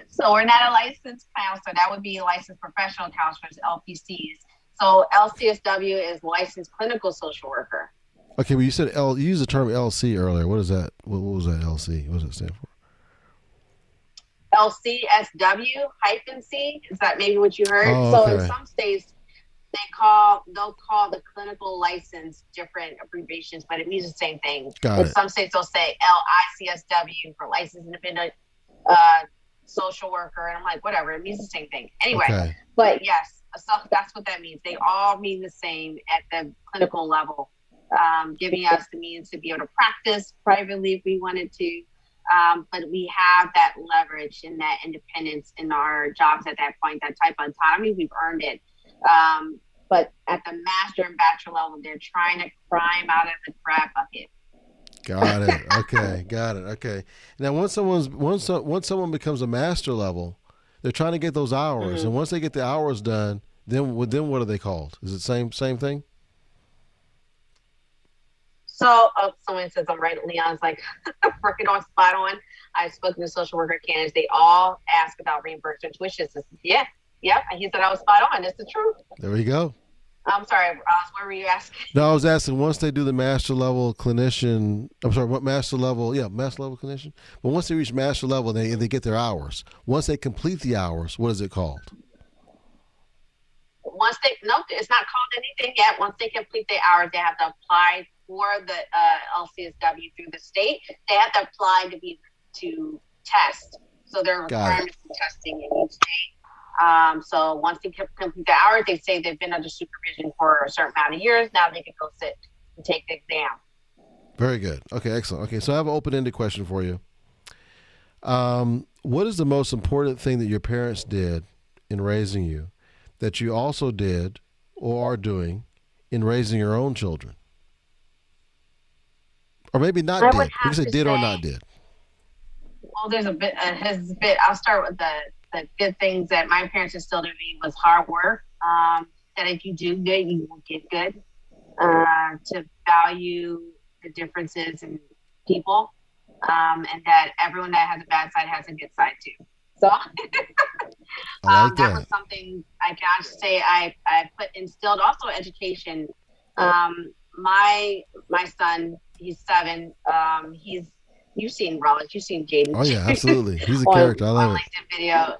So we're not a licensed counselor. That would be licensed professional counselors, LPCs. So LCSW is licensed clinical social worker. Okay, but you said you used the term LC earlier. What is that? What was that LC? What does that stand for? LCSW-C. Is that maybe what you heard? Oh, so okay. in some states, they'll call the clinical license different abbreviations, but it means the same thing. In some states, they'll say LICSW for licensed independent social worker, and I'm like, whatever, it means the same thing. Anyway, But yes, so that's what that means. They all mean the same at the clinical level, giving us the means to be able to practice privately if we wanted to. But we have that leverage and that independence in our jobs at that point, that type of autonomy, we've earned it. But at the master and bachelor level, they're trying to climb out of the crab bucket. Got it. Okay. Got it. Okay. Now, once someone becomes a master level, they're trying to get those hours, and once they get the hours done, then what are they called? Is it same thing? So someone says I'm right. Leon's like working on spot on. I've spoken to social worker candidates. They all ask about reimbursement tuition. Yeah. Yep. And he said I was spot on. It's the truth. There you go. I'm sorry, Ross. What were you asking? No, I was asking once they do the master level clinician. I'm sorry, what master level? Yeah, master level clinician. But once they reach master level, they get their hours. Once they complete the hours, what is it called? It's not called anything yet. Once they complete the hours, they have to apply for the LCSW through the state. They have to apply to test. So there are requirements for testing in each state. So once they complete the hours, they say they've been under supervision for a certain amount of years. Now they can go sit and take the exam. Very good. Okay, excellent. Okay, so I have an open-ended question for you. What is the most important thing that your parents did in raising you that you also did or are doing in raising your own children? Or maybe not did. You can say did or not did. Well, there's a bit. I'll start with the good things that my parents instilled in me was hard work. That if you do good, you will get good. To value the differences in people, and that everyone that has a bad side has a good side too. So that was something I can actually say I instilled. Also education. My son, he's 7. You've seen Rollis, you've seen Jaden. Oh yeah, absolutely. He's a character. I love it. LinkedIn video.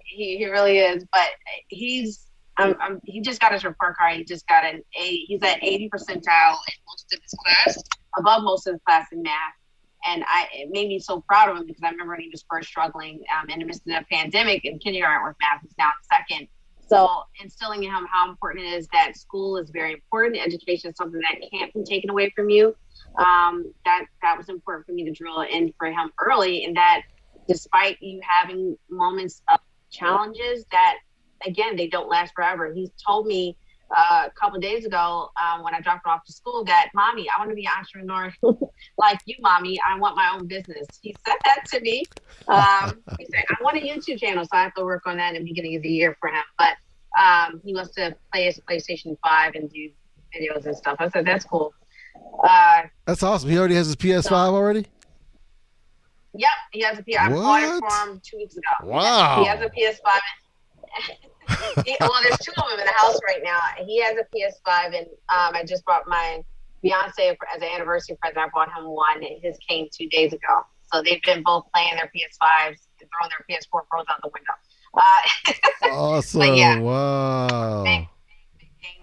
He really is. But he just got his report card. He just got an A. He's at 80 percentile in most of his class, above most of his class in math. And it made me so proud of him because I remember when he was first struggling in the midst of the pandemic in kindergarten with math. He's now in second. So instilling in him how important it is that school is very important. Education is something that can't be taken away from you. That was important for me to drill in for him early, and that despite you having moments of challenges, that again, they don't last forever. He told me a couple of days ago when I dropped him off to school that, Mommy, I want to be an entrepreneur like you, Mommy. I want my own business. He said that to me. He said, I want a YouTube channel, so I have to work on that in the beginning of the year for him. But he wants to play his PlayStation 5 and do videos and stuff. I said, that's cool. That's awesome. He already has his PS5 already? Yep, he has a PS5. I bought it for him 2 weeks ago. Wow. He has a PS5. Well, there's 2 of them in the house right now. He has a PS5, and I just bought my fiance as an anniversary present. I bought him one, and his came 2 days ago. So they've been both playing their PS5s and throwing their PS4 Pros out the window. Awesome. But yeah, wow. Big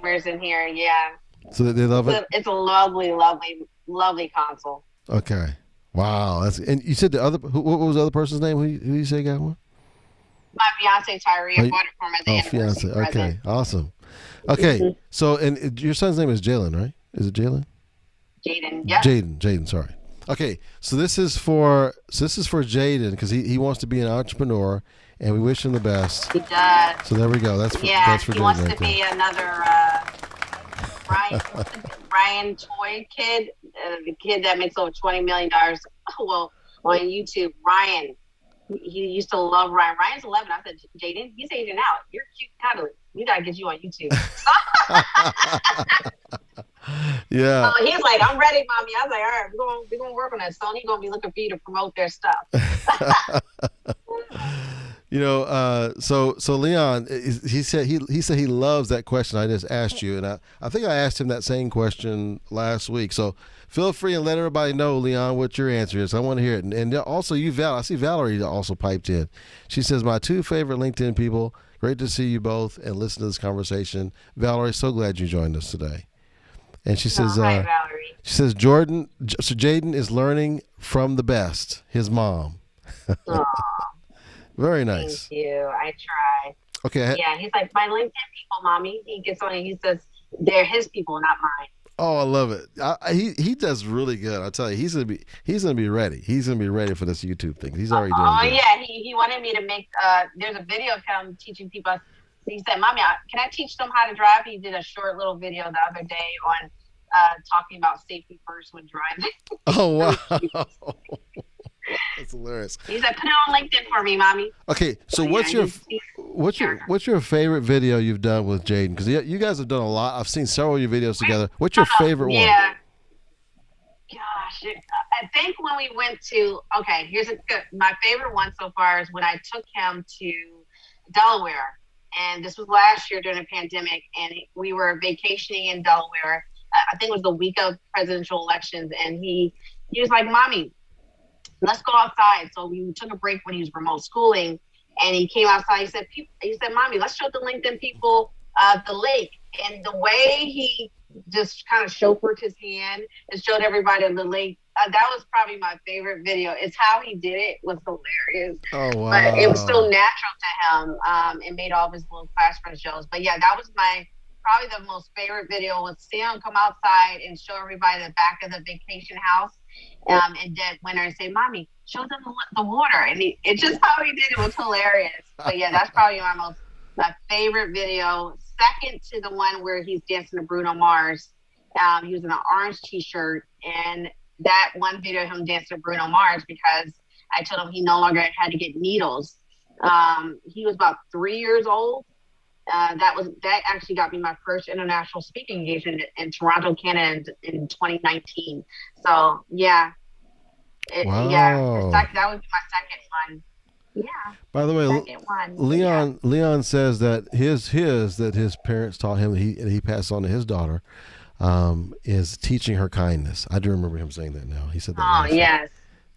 gamers in here, yeah. So they love it? It's a lovely, lovely, lovely console. Okay. Wow. And you said the other, what was the other person's name? Who you say got one? My fiance Tyree. I bought it for him at the anniversary fiance. Okay. Awesome. Okay. So, and your son's name is Jalen, right? Is it Jalen? Jaden. Yeah. Jaden. Sorry. Okay, so this is for Jaden because he wants to be an entrepreneur, and we wish him the best. He does. So there we go. Yeah, That's for he Jaden wants right to there. be another Ryan Toy kid, the kid that makes over $20 million. Well, on YouTube, Ryan. He used to love Ryan. Ryan's 11. I said, Jaden, he's aging out. You're cute cuddly. We gotta get you on YouTube. Yeah. He's like, I'm ready, mommy. I was like, all right, we're gonna work on that. Sony gonna be looking for you to promote their stuff. So Leon, he said he loves that question I just asked you, and I think I asked him that same question last week. So feel free and let everybody know, Leon, what your answer is. I want to hear it. And also you, Val. I see Valerie also piped in. She says, my two favorite LinkedIn people. Great to see you both and listen to this conversation. Valerie, so glad you joined us today. And she says, hi, Valerie. She says, so Jaden is learning from the best, his mom. Very nice. Thank you. I try. Okay. Yeah, he's like, my LinkedIn people, mommy. He gets on and he says, they're his people, not mine. Oh, I love it. He does really good. I tell you, he's gonna be ready. He's gonna be ready for this YouTube thing. He's already doing. Oh good. yeah, he wanted me to make. There's a video of him teaching people. He said, "Mommy, can I teach them how to drive?" He did a short little video the other day on talking about safety first when driving. Oh wow. That's hilarious. He said, "Put it on LinkedIn for me, mommy." Okay, so what's your favorite video you've done with Jaden? Because you guys have done a lot. I've seen several of your videos together. What's your favorite one? Yeah. Gosh, I think when we went to my favorite one so far is when I took him to Delaware, and this was last year during the pandemic, and we were vacationing in Delaware. I think it was the week of presidential elections, and he was like, "Mommy, let's go outside." So we took a break when he was remote schooling, and he came outside. He said, "Mommy, let's show the LinkedIn people the lake." And the way he just kind of chauffeured his hand and showed everybody the lake, that was probably my favorite video. It's how he did it was hilarious. Oh wow! But it was so natural to him. It made all of his little class friends jealous. But yeah, that was probably the most favorite video was seeing him come outside and show everybody the back of the vacation house. And dead winter and say, "Mommy, show them the water." And it just how he did it was hilarious. But yeah, that's probably my favorite video. Second to the one where he's dancing to Bruno Mars. He was in an orange T-shirt, and that one video of him dancing to Bruno Mars because I told him he no longer had to get needles. He was about 3 years old. That actually got me my first international speaking engagement in Toronto, Canada in 2019. So yeah, wow. That would be my second one. Yeah. By the way, Leon says that his parents taught him and he passed on to his daughter is teaching her kindness. I do remember him saying that now. He said that. Oh yes.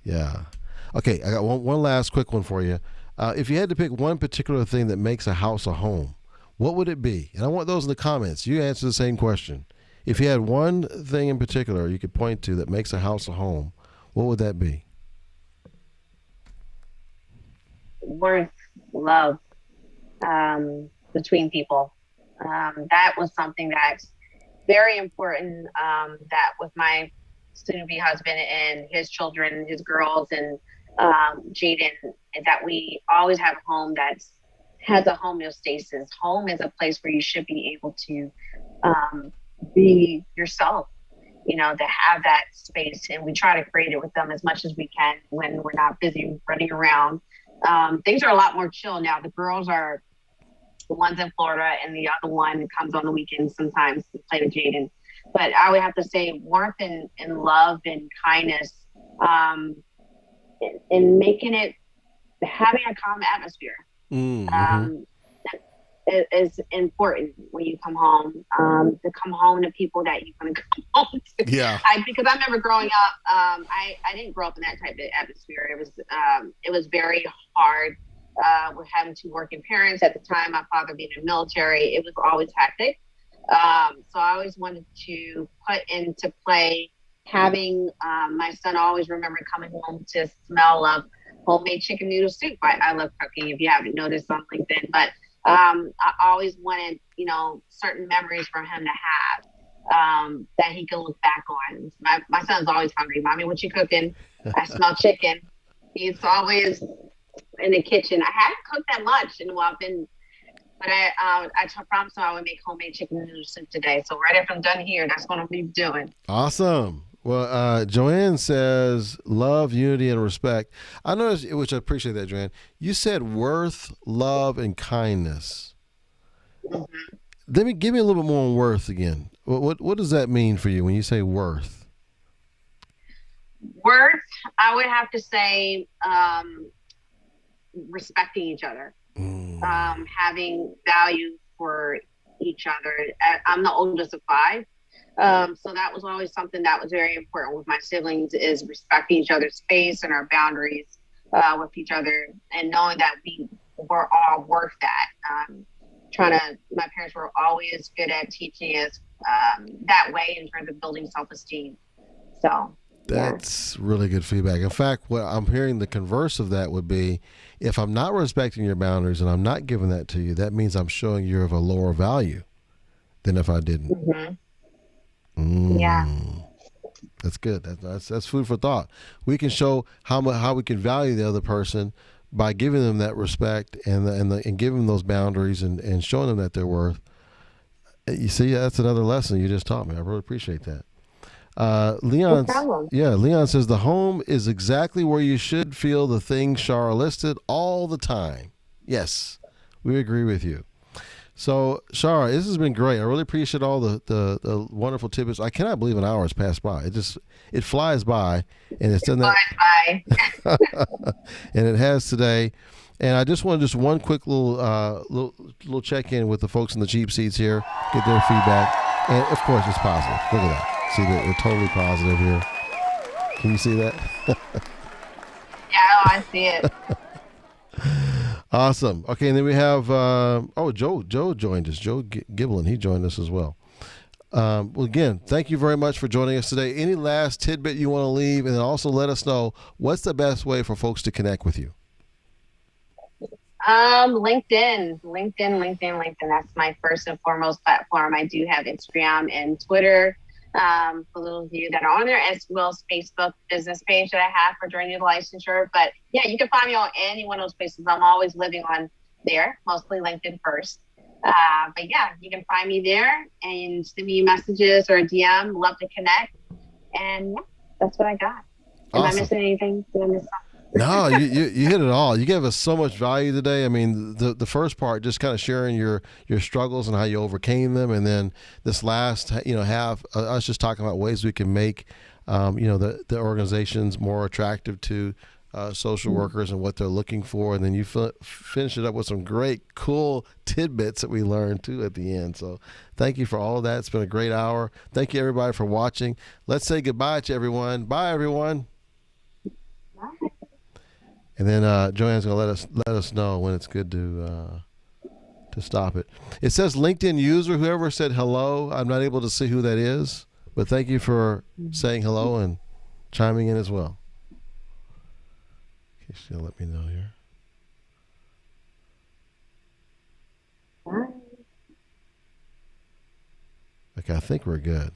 Yeah. Okay, I got one last quick one for you. If you had to pick one particular thing that makes a house a home, what would it be? And I want those in the comments. You answer the same question. If you had one thing in particular you could point to that makes a house a home, what would that be? Worth, love between people. That was something that's very important. That with my soon-to-be husband and his children, his girls, and Jaden, that we always have a home that has a homeostasis. Home is a place where you should be able to be yourself, to have that space. And we try to create it with them as much as we can when we're not busy running around. Things are a lot more chill now. The girls are the ones in Florida, and the other one comes on the weekends sometimes to play with Jaden. But I would have to say warmth and love and kindness, and making it, having a calm atmosphere. Mm-hmm. Is important when you come home. To come home to people that you want to come home to. Yeah. Because I remember growing up, I didn't grow up in that type of atmosphere. It was very hard with having two working parents at the time. My father being in the military, it was always hectic. So I always wanted to put into play having my son always remember coming home to smell of homemade chicken noodle soup. I love cooking, if you haven't noticed on LinkedIn, but I always wanted, certain memories for him to have. that he can look back on. My son's always hungry. Mommy, what you cooking? I smell chicken. He's always in the kitchen. I haven't cooked that much in a while. But I promised him I would make homemade chicken noodle soup today. So right after I'm done here, that's what I'll be doing. Awesome. Well, Joanne says love, unity, and respect. I noticed, which I appreciate that, Joanne. You said worth, love, and kindness. Give me a little bit more on worth again. What does that mean for you when you say worth? Worth, I would have to say respecting each other, having value for each other. I'm the oldest of five. So that was always something that was very important with my siblings, is respecting each other's space and our boundaries with each other, and knowing that we were all worth that. My parents were always good at teaching us that way in terms of building self-esteem. So that's really good feedback. In fact, what I'm hearing, the converse of that would be, if I'm not respecting your boundaries and I'm not giving that to you, that means I'm showing you of a lower value than if I didn't. Yeah. That's good. That's food for thought. We can show how we can value the other person by giving them that respect and giving them those boundaries and showing them that they're worth. You see, that's another lesson you just taught me. I really appreciate that. Leon says the home is exactly where you should feel the things Shara listed all the time. Yes, we agree with you. So, Shara, this has been great. I really appreciate all the wonderful tidbits. I cannot believe an hour has passed by. It flies by, and it's done that. And it has today. And I just want one quick little check in with the folks in the cheap seats here, get their feedback, and of course it's positive. Look at that. See, they're totally positive here. Can you see that? Yeah, I see it. Awesome. Okay, and then we have Joe joined us. Joe Giblin, he joined us as well. Well, again, thank you very much for joining us today. Any last tidbit you want to leave, and then also let us know what's the best way for folks to connect with you. LinkedIn. That's my first and foremost platform. I do have Instagram and Twitter. For those of you that are on there, as well as Facebook business page that I have for joining the licensure. But yeah, you can find me on any one of those places. I'm always living on there, mostly LinkedIn first. But yeah, you can find me there and send me messages or a DM. Love to connect. And yeah, that's what I got. Am I missing anything? Did I miss something? No, you hit it all. You gave us so much value today. I mean, the first part, just kind of sharing your struggles and how you overcame them, and then this last half, us just talking about ways we can make the organizations more attractive to social workers and what they're looking for, and then you finish it up with some great, cool tidbits that we learned too at the end. So thank you for all of that. It's been a great hour. Thank you everybody for watching. Let's say goodbye to everyone. Bye everyone. Bye. And then Joanne's gonna let us know when it's good to stop it. It says LinkedIn user. Whoever said hello, I'm not able to see who that is, but thank you for saying hello and chiming in as well. Okay, she's gonna let me know here. Bye. Okay, I think we're good.